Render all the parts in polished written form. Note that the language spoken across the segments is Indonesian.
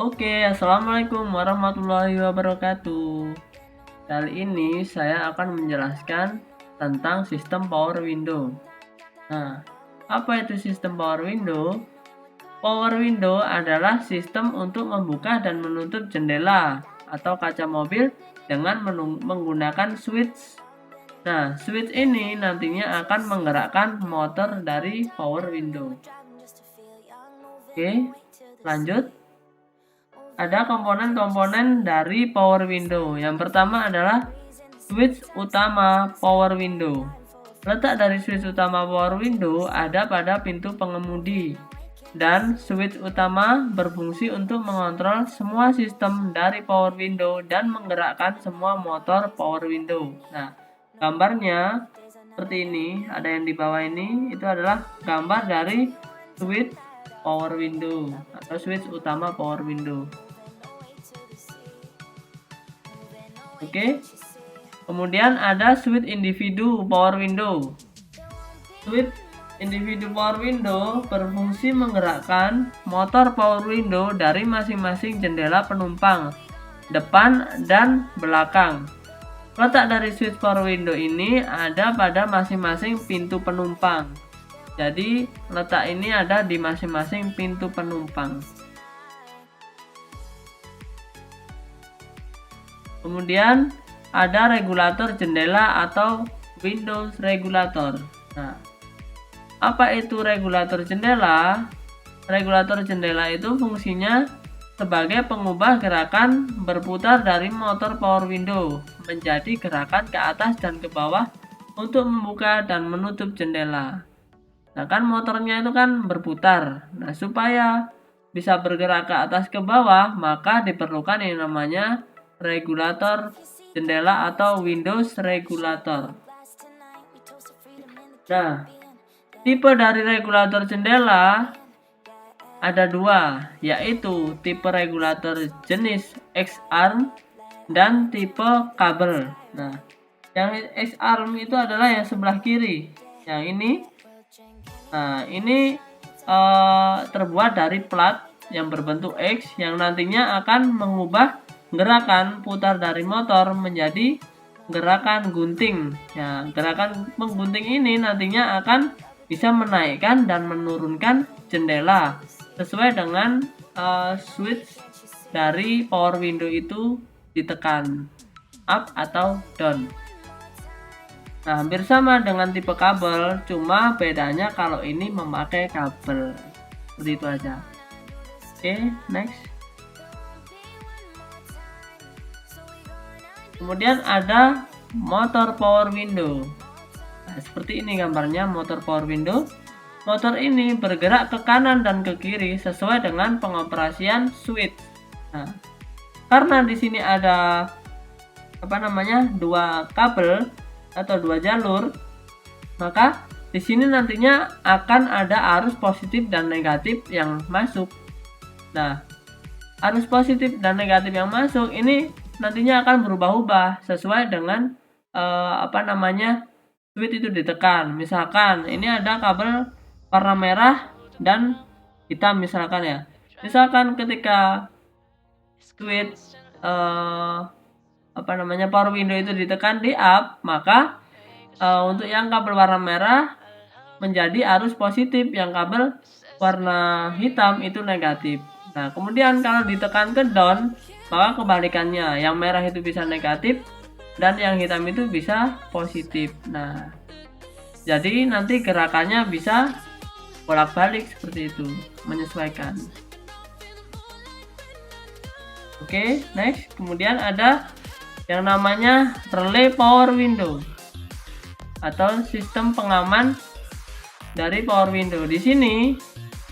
Oke, assalamualaikum warahmatullahi wabarakatuh. Kali ini saya akan menjelaskan tentang sistem power window. Nah, apa itu sistem power window? Power window adalah sistem untuk membuka dan menutup jendela atau kaca mobil dengan menggunakan switch. Nah, switch ini nantinya akan menggerakkan motor dari power window. Oke, lanjut. Ada komponen-komponen dari power window. Yang pertama adalah switch utama power window. Letak dari switch utama power window ada pada pintu pengemudi, dan switch utama berfungsi untuk mengontrol semua sistem dari power window dan menggerakkan semua motor power window. Nah, gambarnya seperti ini, ada yang di bawah ini, itu adalah gambar dari switch power window atau switch utama power window. Oke. Kemudian ada switch individu power window. Switch individu power window berfungsi menggerakkan motor power window dari masing-masing jendela penumpang, depan dan belakang. Letak dari switch power window ini ada pada masing-masing pintu penumpang. Jadi letak ini ada di masing-masing pintu penumpang. Kemudian ada regulator jendela atau window regulator. Nah, apa itu regulator jendela? Regulator jendela itu fungsinya sebagai pengubah gerakan berputar dari motor power window menjadi gerakan ke atas dan ke bawah untuk membuka dan menutup jendela. Nah, kan motornya itu kan berputar. Nah, supaya bisa bergerak ke atas ke bawah, maka diperlukan yang namanya regulator jendela atau windows regulator. Nah, tipe dari regulator jendela ada dua, yaitu tipe regulator jenis X-arm dan tipe kabel. Nah, yang X-arm itu adalah yang sebelah kiri. Yang ini, nah ini terbuat dari plat yang berbentuk X yang nantinya akan mengubah gerakan putar dari motor menjadi gerakan gunting. Ya, gerakan menggunting ini nantinya akan bisa menaikkan dan menurunkan jendela sesuai dengan switch dari power window itu ditekan up atau down. Nah, hampir sama dengan tipe kabel, cuma bedanya kalau ini memakai kabel. Seperti itu aja. Oke, next. Kemudian ada motor power window. Nah, seperti ini gambarnya motor power window. Motor ini bergerak ke kanan dan ke kiri sesuai dengan pengoperasian switch. Nah, karena di sini ada dua kabel atau dua jalur, maka di sini nantinya akan ada arus positif dan negatif yang masuk. Nah, arus positif dan negatif yang masuk ini nantinya akan berubah-ubah sesuai dengan switch itu ditekan. Misalkan ini ada kabel warna merah dan hitam misalkan ya. Misalkan ketika switch power window itu ditekan di up, maka untuk yang kabel warna merah menjadi arus positif, yang kabel warna hitam itu negatif. Nah, kemudian kalau ditekan ke down, maka kebalikannya, yang merah itu bisa negatif dan yang hitam itu bisa positif. Nah, jadi nanti gerakannya bisa bolak-balik seperti itu, menyesuaikan. Oke, next. Kemudian ada yang namanya relay power window atau sistem pengaman dari power window. Di sini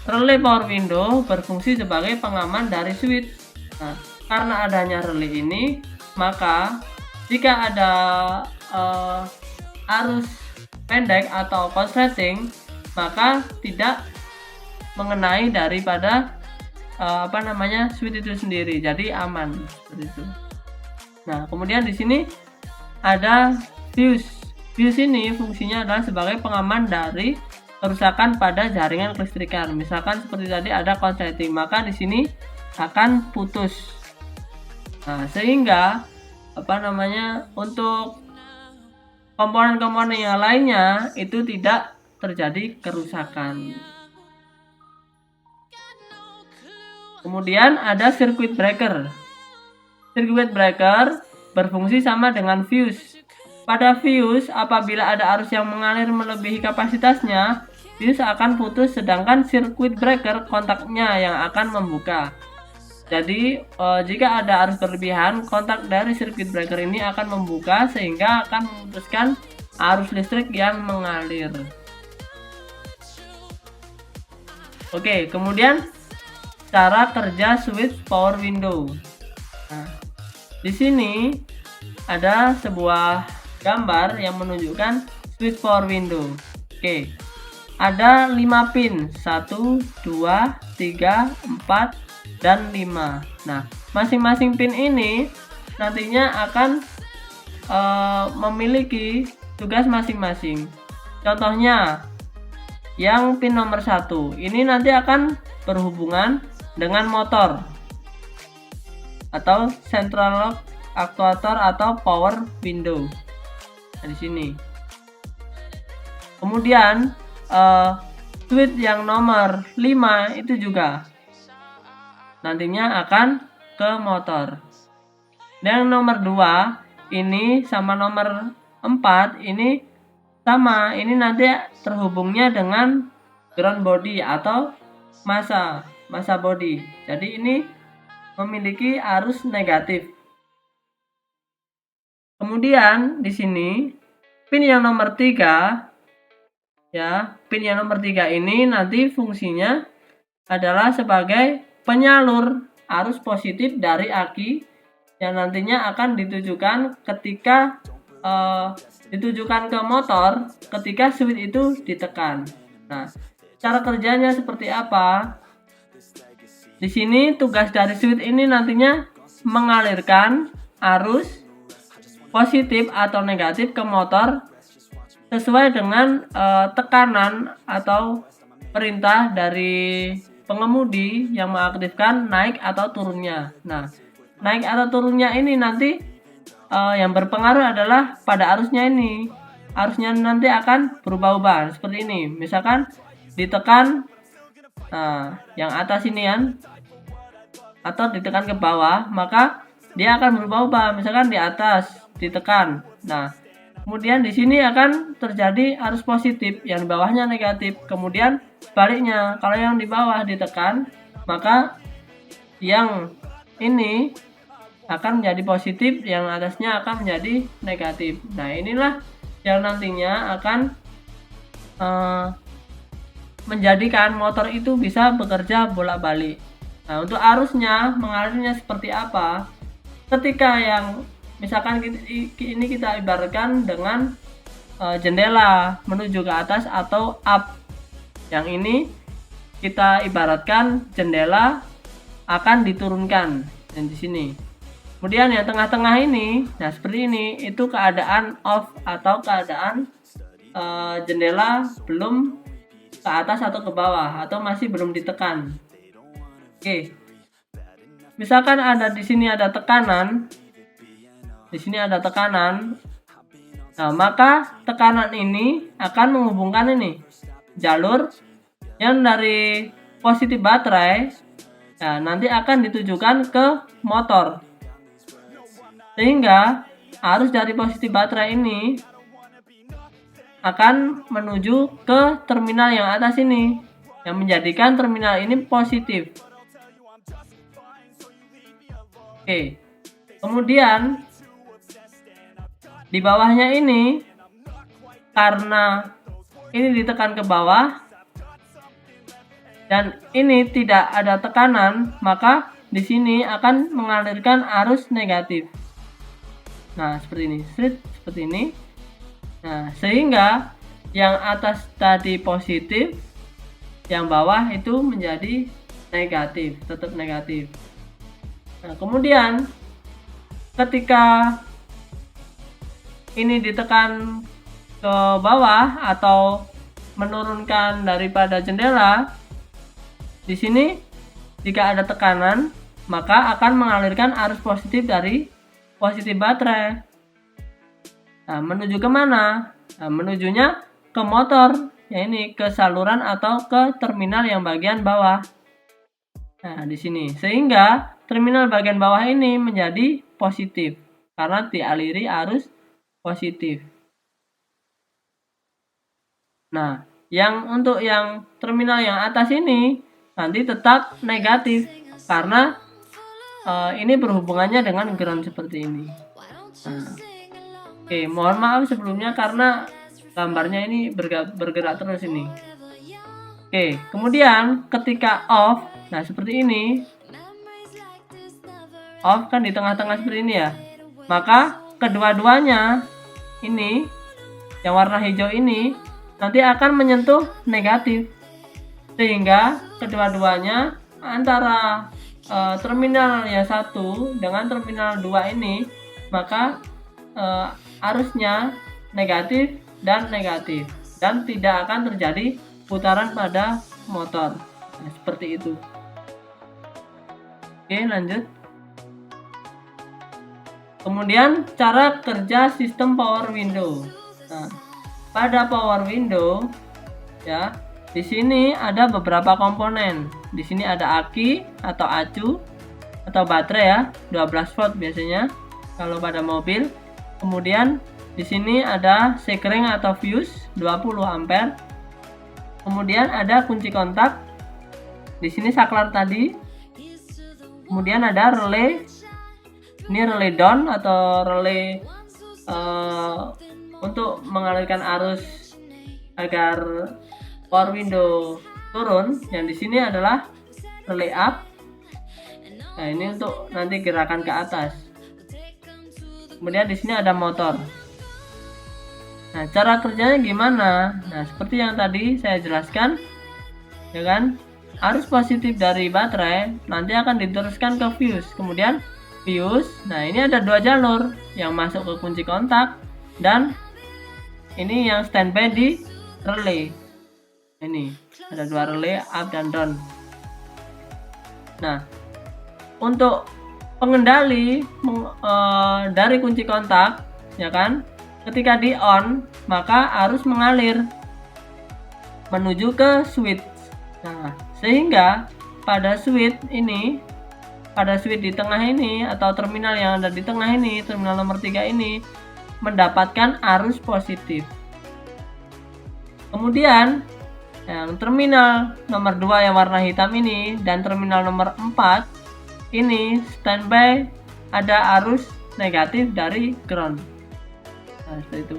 relay power window berfungsi sebagai pengaman dari switch. Nah, karena adanya relay ini, maka jika ada arus pendek atau konsleting, maka tidak mengenai daripada switch itu sendiri, jadi aman seperti itu. Nah, kemudian di sini ada fuse. Fuse ini fungsinya adalah sebagai pengaman dari kerusakan pada jaringan kelistrikan. Misalkan seperti tadi ada konsleting, maka di sini akan putus. Nah, sehingga untuk komponen-komponen yang lainnya itu tidak terjadi kerusakan. Kemudian ada circuit breaker. Circuit breaker berfungsi sama dengan fuse. Pada fuse, apabila ada arus yang mengalir melebihi kapasitasnya, fuse akan putus, sedangkan circuit breaker kontaknya yang akan membuka. Jadi jika ada arus berlebihan, kontak dari circuit breaker ini akan membuka sehingga akan memutuskan arus listrik yang mengalir. Oke, kemudian cara kerja switch power window. Nah, di sini ada sebuah gambar yang menunjukkan switch power window. Oke, ada 5 pin, 1, 2, 3, 4, dan 5. Nah, masing-masing pin ini nantinya akan memiliki tugas masing-masing. Contohnya, yang pin nomor 1 ini nanti akan berhubungan dengan motor atau central lock actuator atau power window. Nah, di sini. Kemudian switch yang nomor 5 itu juga nantinya akan ke motor. Dan nomor 2 ini sama nomor 4 ini sama, ini nanti terhubungnya dengan ground body atau massa body. Jadi ini memiliki arus negatif. Kemudian di sini pin yang nomor 3 ya, pin yang nomor 3 ini nanti fungsinya adalah sebagai penyalur arus positif dari aki yang nantinya akan ditujukan ke motor ketika switch itu ditekan. Nah, cara kerjanya seperti apa? Di sini tugas dari switch ini nantinya mengalirkan arus positif atau negatif ke motor sesuai dengan tekanan atau perintah dari pengemudi yang mengaktifkan naik atau turunnya. Nah, naik atau turunnya ini nanti yang berpengaruh adalah pada arusnya ini. Arusnya nanti akan berubah-ubah seperti ini. Misalkan ditekan yang atas ini kan, atau ditekan ke bawah, maka dia akan berubah-ubah. Misalkan di atas ditekan. Nah, kemudian di sini akan terjadi arus positif, yang di bawahnya negatif. Kemudian sebaliknya, kalau yang di bawah ditekan, maka yang ini akan menjadi positif, yang atasnya akan menjadi negatif. Nah, inilah yang nantinya akan menjadikan motor itu bisa bekerja bolak-balik. Nah, untuk arusnya mengalirnya seperti apa? Ketika yang misalkan ini kita ibaratkan dengan jendela menuju ke atas atau up. Yang ini kita ibaratkan jendela akan diturunkan dan di sini. Kemudian yang tengah-tengah ini, nah seperti ini, itu keadaan off atau keadaan jendela belum ke atas atau ke bawah atau masih belum ditekan. Oke. Misalkan di sini ada tekanan. Di sini ada tekanan. Nah, maka tekanan ini akan menghubungkan ini jalur yang dari positif baterai. Nah, nanti akan ditujukan ke motor. Sehingga arus dari positif baterai ini akan menuju ke terminal yang atas ini, yang menjadikan terminal ini positif. Oke. Kemudian di bawahnya ini, karena ini ditekan ke bawah dan ini tidak ada tekanan, maka di sini akan mengalirkan arus negatif. Nah, seperti ini, seperti ini. Nah, sehingga yang atas tadi positif, yang bawah itu menjadi negatif, tetap negatif. Nah, kemudian ketika ini ditekan ke bawah atau menurunkan daripada jendela, di sini jika ada tekanan, maka akan mengalirkan arus positif dari positif baterai. Nah, menuju ke mana? Nah, menujunya ke motor, ya ini ke saluran atau ke terminal yang bagian bawah. Nah, di sini. Sehingga terminal bagian bawah ini menjadi positif karena dialiri arus positif. Nah, untuk yang terminal yang atas ini nanti tetap negatif karena ini berhubungannya dengan ground seperti ini. Nah, oke, mohon maaf sebelumnya karena gambarnya ini bergerak terus ini. Oke, kemudian ketika off, nah seperti ini, off kan di tengah-tengah seperti ini ya, maka kedua-duanya ini yang warna hijau ini nanti akan menyentuh negatif, sehingga kedua-duanya antara terminal yang satu dengan terminal 2 ini, maka arusnya negatif dan negatif, dan tidak akan terjadi putaran pada motor. Nah, seperti itu. Oke, lanjut. Kemudian cara kerja sistem power window. Nah, pada power window ya, di sini ada beberapa komponen. Di sini ada aki atau acu atau baterai ya, 12 volt biasanya kalau pada mobil. Kemudian di sini ada sekring atau fuse 20 ampere. Kemudian ada kunci kontak. Di sini saklar tadi. Kemudian ada relay. Ini relay down atau relay untuk mengalirkan arus agar power window turun. Yang di sini adalah relay up. Nah, ini untuk nanti gerakan ke atas. Kemudian di sini ada motor. Nah, cara kerjanya gimana? Nah, seperti yang tadi saya jelaskan, ya kan? Arus positif dari baterai nanti akan diteruskan ke fuse. Kemudian fuse, nah ini ada 2 jalur yang masuk ke kunci kontak dan ini yang standby di relay. Ini ada 2 relay up dan down. Nah, untuk pengendali dari kunci kontak, ya kan? Ketika di on, maka arus mengalir menuju ke switch. Nah, sehingga pada switch di tengah ini atau terminal yang ada di tengah ini, terminal nomor 3 ini mendapatkan arus positif. Kemudian yang terminal nomor 2 yang warna hitam ini dan terminal nomor 4 ini standby ada arus negatif dari ground. Nah, seperti itu.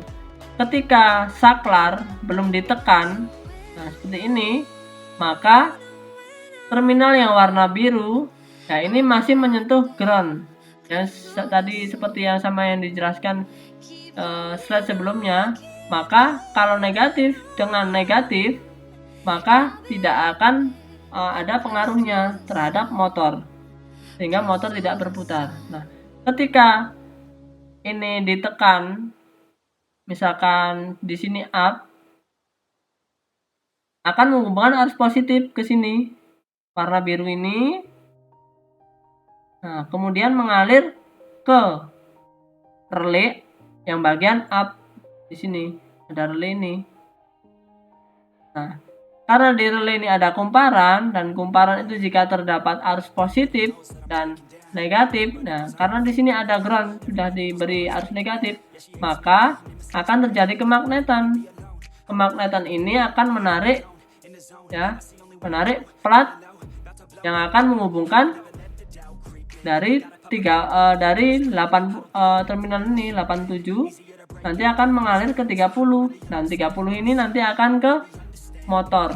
Ketika saklar belum ditekan, nah seperti ini, maka terminal yang warna biru, nah ini masih menyentuh ground. Yang tadi seperti yang sama yang dijelaskan slide sebelumnya, maka kalau negatif dengan negatif, maka tidak akan ada pengaruhnya terhadap motor, sehingga motor tidak berputar. Nah, ketika ini ditekan, misalkan di sini up, akan menghubungkan arus positif ke sini, warna biru ini. Nah, kemudian mengalir ke relay yang bagian up. Di sini ada relay ini. Nah, karena di relay ini ada kumparan, dan kumparan itu jika terdapat arus positif dan negatif. Nah, karena di sini ada ground sudah diberi arus negatif, maka akan terjadi kemagnetan. Kemagnetan ini akan menarik plat yang akan menghubungkan dari 8 terminal ini 87 nanti akan mengalir ke 30, dan 30 ini nanti akan ke motor,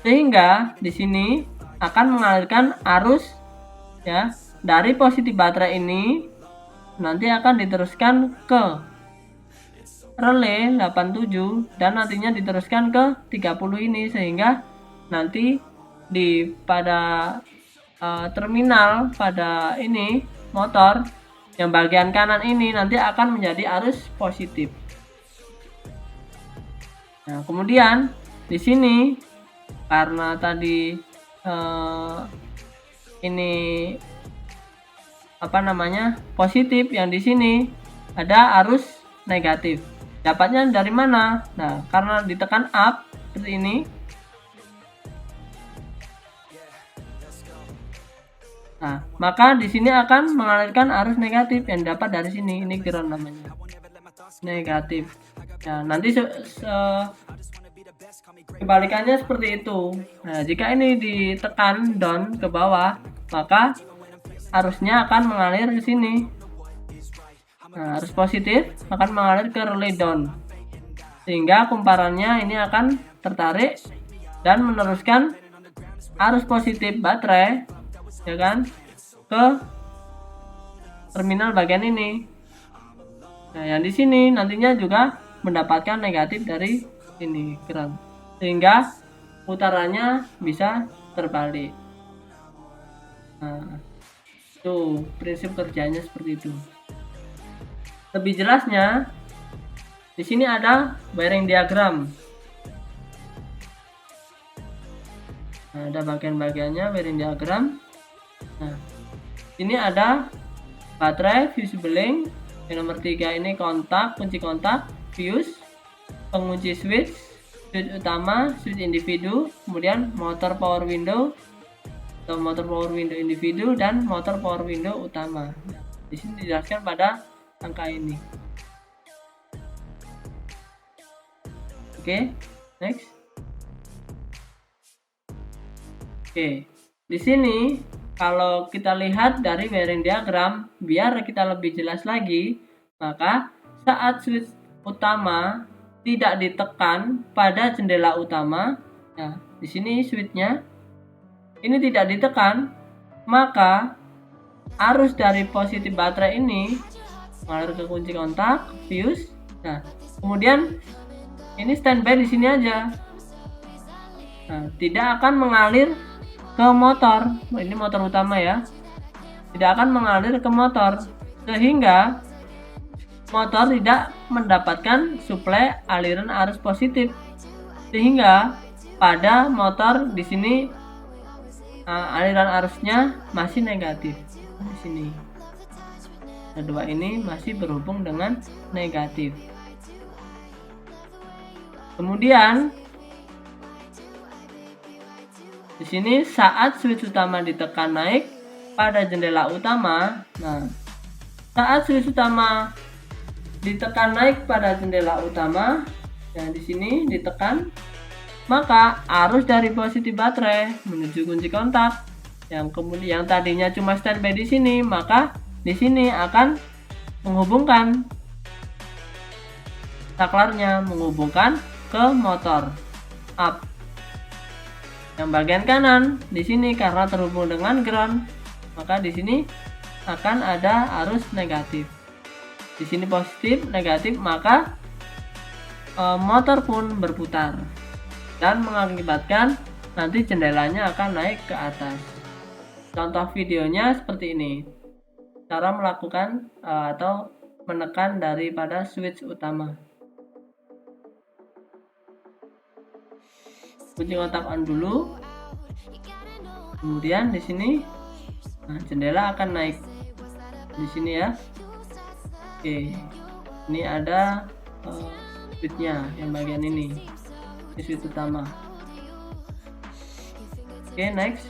sehingga di sini akan mengalirkan arus ya dari positif baterai ini nanti akan diteruskan ke relay 87 dan nantinya diteruskan ke 30 ini, sehingga nanti pada terminal pada ini motor yang bagian kanan ini nanti akan menjadi arus positif. Nah, kemudian di sini karena tadi ini positif, yang di sini ada arus negatif. Dapatnya dari mana? Nah, karena ditekan up seperti ini. Nah, maka di sini akan mengalirkan arus negatif yang dapat dari sini. Ini ground namanya. Negatif. Nah, nanti kebalikannya seperti itu. Nah, jika ini ditekan down ke bawah, maka arusnya akan mengalir ke sini. Nah, arus positif akan mengalir ke relay down, sehingga kumparannya ini akan tertarik dan meneruskan arus positif baterai, ya kan, ke terminal bagian ini. Nah, yang di sini nantinya juga mendapatkan negatif dari ini ground, sehingga putarannya bisa terbalik. Nah, tuh prinsip kerjanya seperti itu. Lebih jelasnya, di sini ada wiring diagram. Nah, ada bagian-bagiannya wiring diagram. Nah, ini ada baterai, fuse beling. Yang nomor 3 ini kontak, kunci kontak, fuse, pengunci switch utama, switch individu, kemudian motor power window atau motor power window individu, dan motor power window utama. Di sini dijelaskan pada angka ini. Oke, next. Oke, di sini kalau kita lihat dari wiring diagram, biar kita lebih jelas lagi, maka saat switch utama tidak ditekan pada jendela utama, nah di sini switchnya ini tidak ditekan, maka arus dari positif baterai ini mengalir ke kunci kontak, fuse. Nah, kemudian ini standby di sini aja. Nah, tidak akan mengalir ke motor. Ini motor utama ya. Tidak akan mengalir ke motor, sehingga motor tidak mendapatkan suplai aliran arus positif. Sehingga pada motor di sini aliran arusnya masih negatif. Di sini. Kedua ini masih berhubung dengan negatif. Kemudian di sini saat switch utama ditekan naik pada jendela utama, nah saat switch utama ditekan naik pada jendela utama, dan di sini ditekan, maka arus dari positif baterai menuju kunci kontak yang tadinya cuma standby di sini, maka di sini akan menghubungkan saklarnya, menghubungkan ke motor up. Yang bagian kanan di sini karena terhubung dengan ground, maka di sini akan ada arus negatif. Di sini positif, negatif, maka motor pun berputar dan mengakibatkan nanti jendelanya akan naik ke atas. Contoh videonya seperti ini. Cara melakukan atau menekan daripada switch utama. Kunci kontak on dulu. Kemudian di sini jendela akan naik. Di sini ya. Oke. Ini ada switchnya yang bagian ini. Ini switch utama. Oke, next.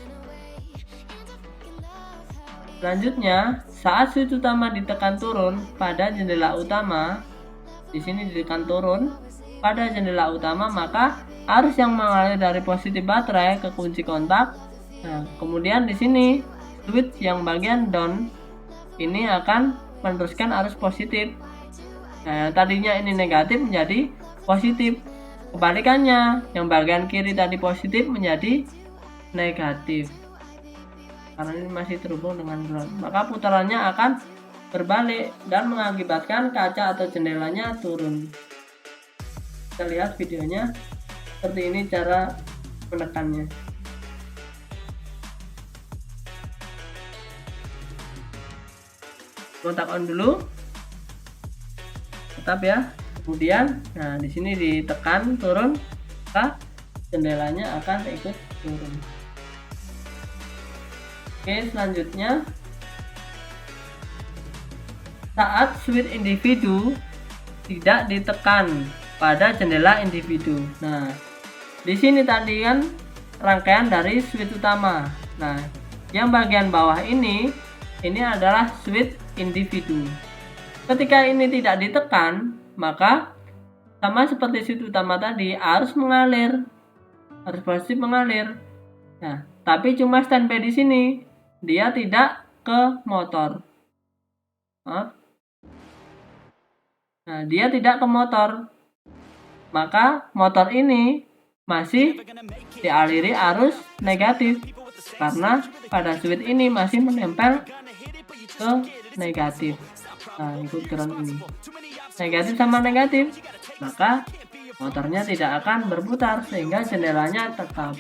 Selanjutnya, saat switch utama ditekan turun pada jendela utama, di sini ditekan turun pada jendela utama, maka arus yang mengalir dari positif baterai ke kunci kontak. Nah, kemudian di sini switch yang bagian down ini akan meneruskan arus positif. Nah, tadinya ini negatif menjadi positif. Kebalikannya, yang bagian kiri tadi positif menjadi negatif. Karena ini masih terhubung dengan ground, maka putarannya akan berbalik dan mengakibatkan kaca atau jendelanya turun. Kita lihat videonya. Seperti ini cara menekannya. Kontak on dulu, tetap ya. Kemudian, nah di sini ditekan turun, maka jendelanya akan ikut turun. Oke, selanjutnya saat switch individu tidak ditekan pada jendela individu. Nah, di sini tadi kan rangkaian dari switch utama. Nah, yang bagian bawah ini adalah switch individu. Ketika ini tidak ditekan, maka sama seperti switch utama tadi harus mengalir, harus positif mengalir. Nah, tapi cuma standby di sini, dia tidak ke motor. Maaf. Nah, dia tidak ke motor, maka motor ini masih dialiri arus negatif karena pada switch ini masih menempel ke negatif. Nah, ikut keran ini negatif sama negatif, maka motornya tidak akan berputar sehingga jendelanya tetap.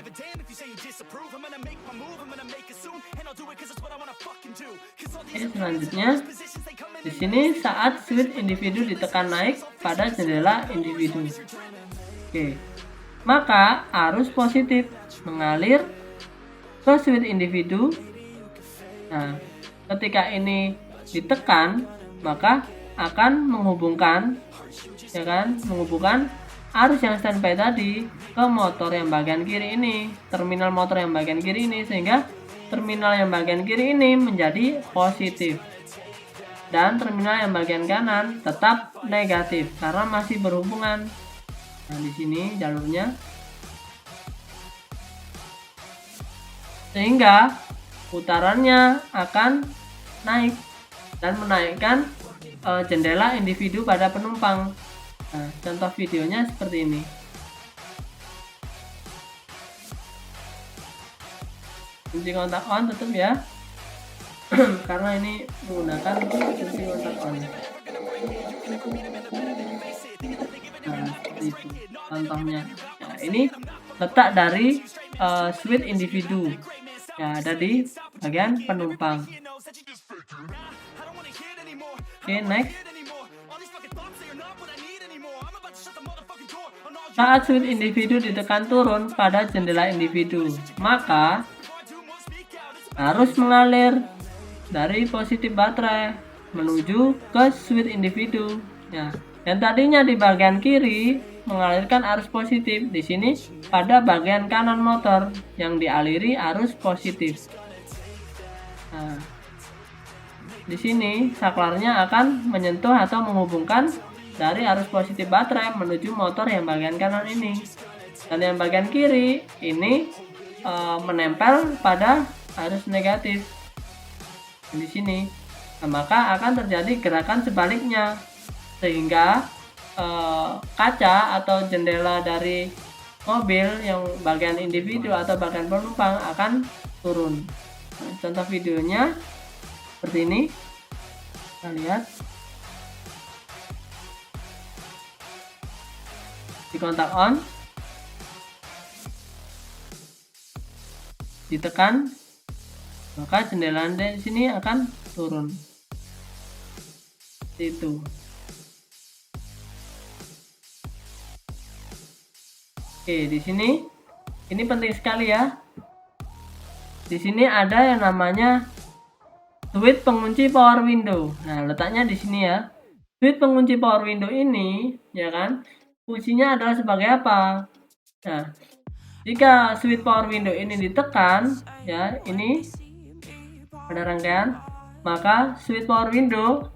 Oke, selanjutnya di sini saat switch individu ditekan naik pada jendela individu. Oke, maka arus positif mengalir ke switch individu. Nah, ketika ini ditekan, maka akan menghubungkan, ya kan, menghubungkan arus yang standby tadi ke motor yang bagian kiri ini, terminal motor yang bagian kiri ini, sehingga terminal yang bagian kiri ini menjadi positif dan terminal yang bagian kanan tetap negatif karena masih berhubungan. Nah, di sini jalurnya, sehingga putarannya akan naik dan menaikkan jendela individu pada penumpang. Nah, contoh videonya seperti ini. Kunci kontak on tutup ya, karena ini menggunakan kunci kontak on. Nah, seperti itu contohnya. Nah, ini letak dari switch individu ya, ada di bagian penumpang. Oke, next. Saat switch individu ditekan turun pada jendela individu, maka arus mengalir dari positif baterai menuju ke switch individu. Ya, yang tadinya di bagian kiri mengalirkan arus positif, di sini pada bagian kanan motor yang dialiri arus positif. Nah, di sini saklarnya akan menyentuh atau menghubungkan dari arus positif baterai menuju motor yang bagian kanan ini, dan yang bagian kiri ini menempel pada arus negatif di sini. Nah, maka akan terjadi gerakan sebaliknya sehingga kaca atau jendela dari mobil yang bagian individu atau bagian penumpang akan turun. Nah, contoh videonya seperti ini, kita lihat. Di kontak on, ditekan, maka jendela di sini akan turun. Seperti itu. Oke, di sini ini penting sekali ya. Di sini ada yang namanya switch pengunci power window. Nah, letaknya di sini ya. Switch pengunci power window ini, ya kan, fungsinya adalah sebagai apa? Nah, jika switch power window ini ditekan, ya, ini ada rangkaian, maka switch power window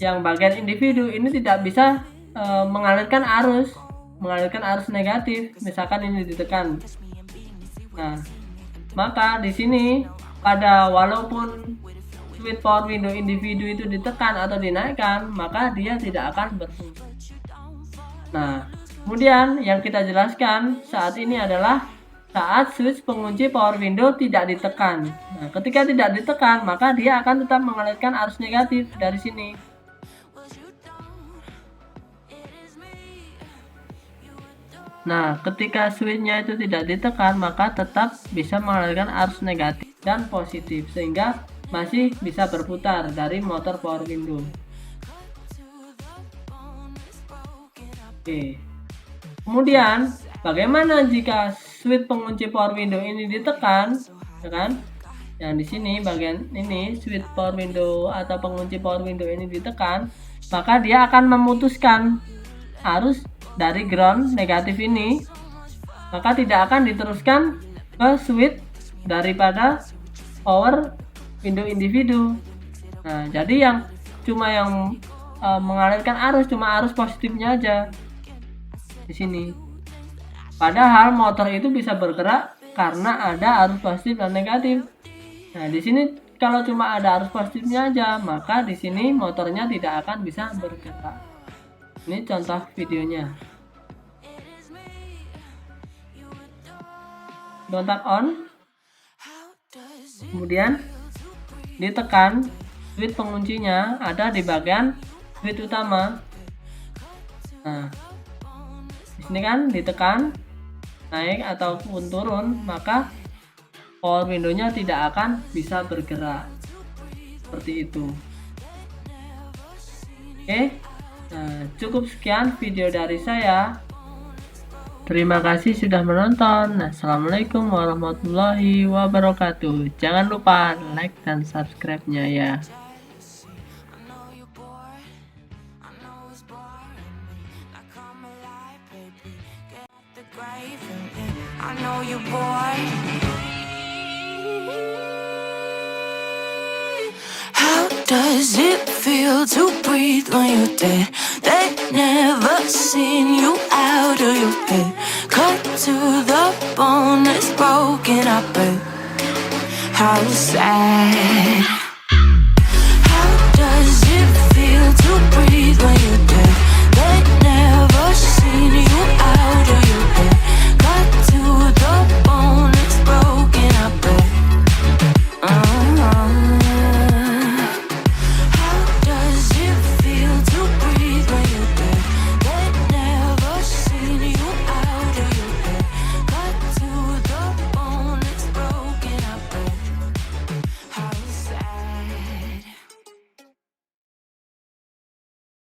yang bagian individu ini tidak bisa mengalirkan arus negatif, misalkan ini ditekan. Nah, maka di sini walaupun switch power window individu itu ditekan atau dinaikkan, maka dia tidak akan berfungsi. Nah, kemudian yang kita jelaskan saat ini adalah saat switch pengunci power window tidak ditekan. Nah, ketika tidak ditekan, maka dia akan tetap mengalirkan arus negatif dari sini. Nah, ketika switchnya itu tidak ditekan, maka tetap bisa mengalirkan arus negatif dan positif, sehingga masih bisa berputar dari motor power window. Oke. Kemudian, bagaimana jika switch pengunci power window ini ditekan? ya kan? Yang di sini bagian ini switch power window atau pengunci power window ini ditekan, maka dia akan memutuskan arus dari ground negatif ini, maka tidak akan diteruskan ke switch daripada power window individu. Nah, jadi yang mengalirkan arus cuma arus positifnya aja di sini. Padahal motor itu bisa bergerak karena ada arus positif dan negatif. Nah, di sini kalau cuma ada arus positifnya aja, maka di sini motornya tidak akan bisa bergerak. Ini contoh videonya. Kontak on, kemudian ditekan, switch penguncinya ada di bagian switch utama. Nah, di sini kan ditekan naik ataupun turun, maka power window-nya tidak akan bisa bergerak seperti itu. Oke, nah, cukup sekian video dari saya. Terima kasih sudah menonton. Assalamualaikum warahmatullahi wabarakatuh. Jangan lupa like dan subscribe-nya ya. I know you're bored. How does it feel to breathe when you're dead? They never seen you out of your head. Cut to the bone, it's broken up, but how sad.